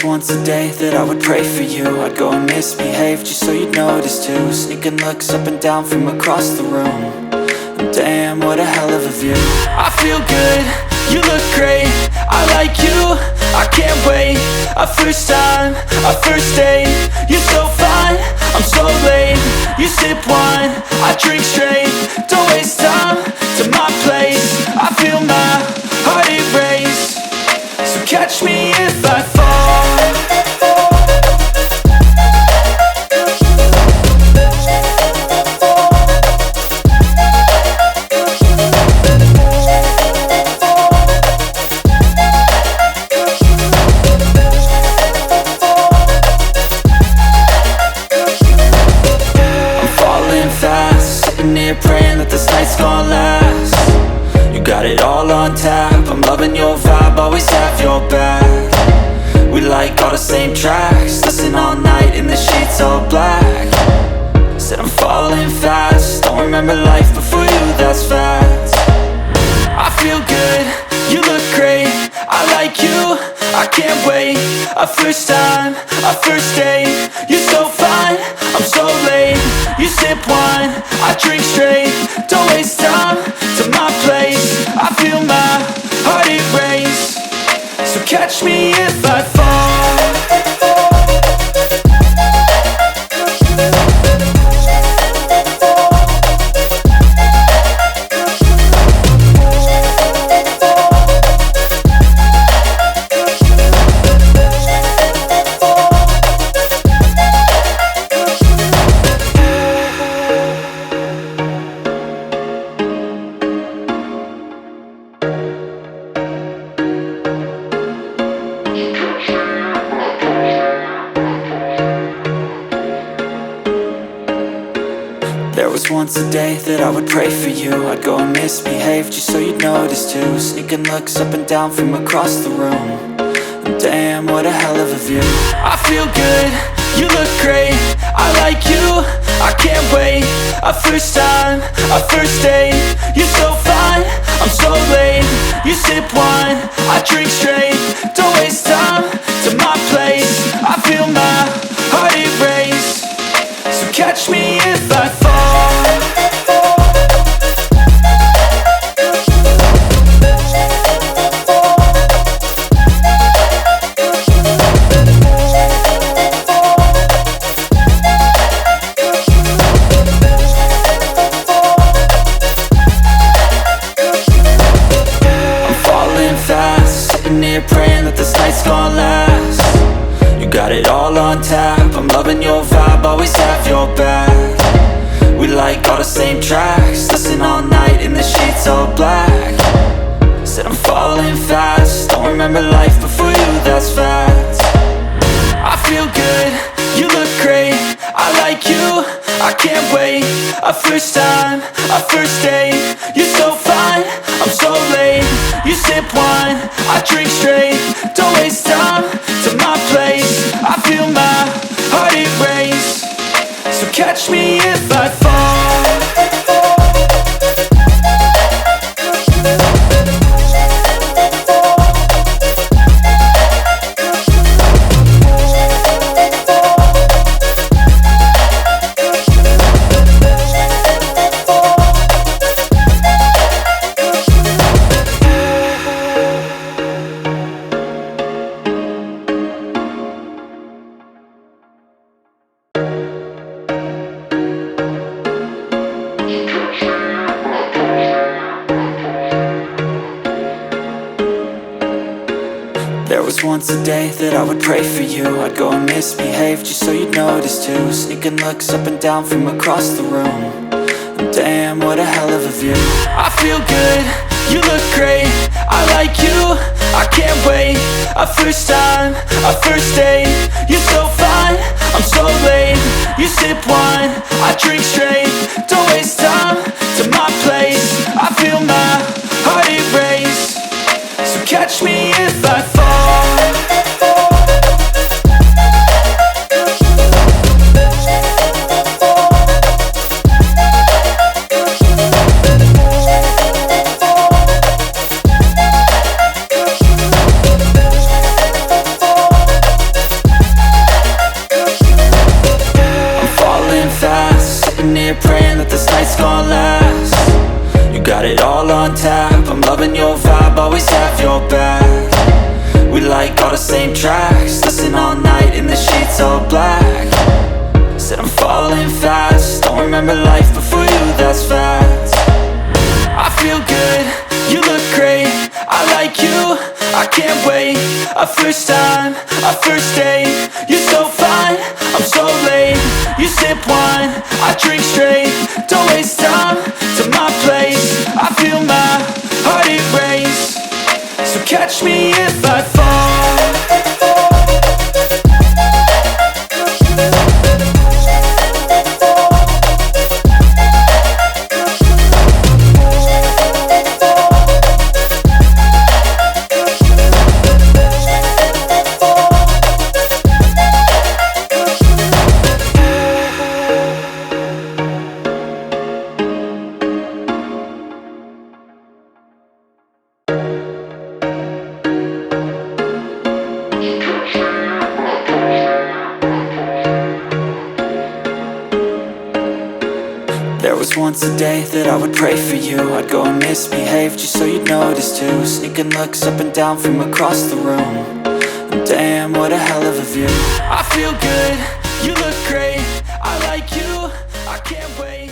once a day that I would pray for you. I'd go and misbehave just so you'd notice too. Sneaking looks up and down from across the room. And damn, what a hell of a view. I feel good, you look great, I like you, I can't wait. A first time, a first date, you're so fine, I'm so late. You sip wine, I drink straight. Don't waste time to my place. I feel my heart erase. So catch me if I fall. Praying that this night's gonna last. You got it all on tap, I'm loving your vibe, always have your back. We like all the same tracks, listen all night in the sheets all black. Said I'm falling fast, don't remember life before you, that's fact. I feel good, you look great, I like you, I can't wait. A first time, a first date, you're so fine, I'm so late. You sip wine, I drink straight. Don't waste time to my place. I feel my heart erase. So catch me if I fall. There was once a day that I would pray for you. I'd go and misbehave just so you'd notice too. Sneaking looks up and down from across the room. And damn, what a hell of a view. I feel good, you look great, I like you, I can't wait. A first time, a first date, you're so fine, I'm so late. You sip wine, I drink straight. Don't waste time to my place. I feel my heart erase. So catch me if I fall. Praying that this night's gonna last. You got it all on tap, I'm loving your vibe, always have your back. We like all the same tracks, listen all night in the sheets all black. Said I'm falling fast, don't remember life before you, that's fact. I feel good, you look great, I like you, I can't wait. A first time, a first date, you're so fine, I'm so late. You sip wine, I drink straight. Don't waste time to my place. I feel my heart erase. So catch me if I fall. There was once a day that I would pray for you. I'd go and misbehave just so you'd notice too. Sneaking looks up and down from across the room. And damn, what a hell of a view. I feel good, you look great, I like you, I can't wait. A first time, a first date, you're so fine, I'm so late. You sip wine, I drink straight. Don't waste time to my place. I feel my heart erase. So catch me if I fall. here praying that this night's gonna last. You got it all on tap, I'm loving your vibe, always have your back. We like all the same tracks, listen all night in the sheets all black. Said I'm falling fast, don't remember life before you, that's fact. I feel good, you look great, I like you, I can't wait. A first time, a first date, you're so fine, I'm so late. You sip wine, I drink straight, don't waste time to my place. I feel my heart erase, so catch me if I fall. There was once a day that I would pray for you. I'd go and misbehave just so you'd notice too. Sneaking looks up and down from across the room, and damn, what a hell of a view. I feel good, you look great, I like you, I can't wait.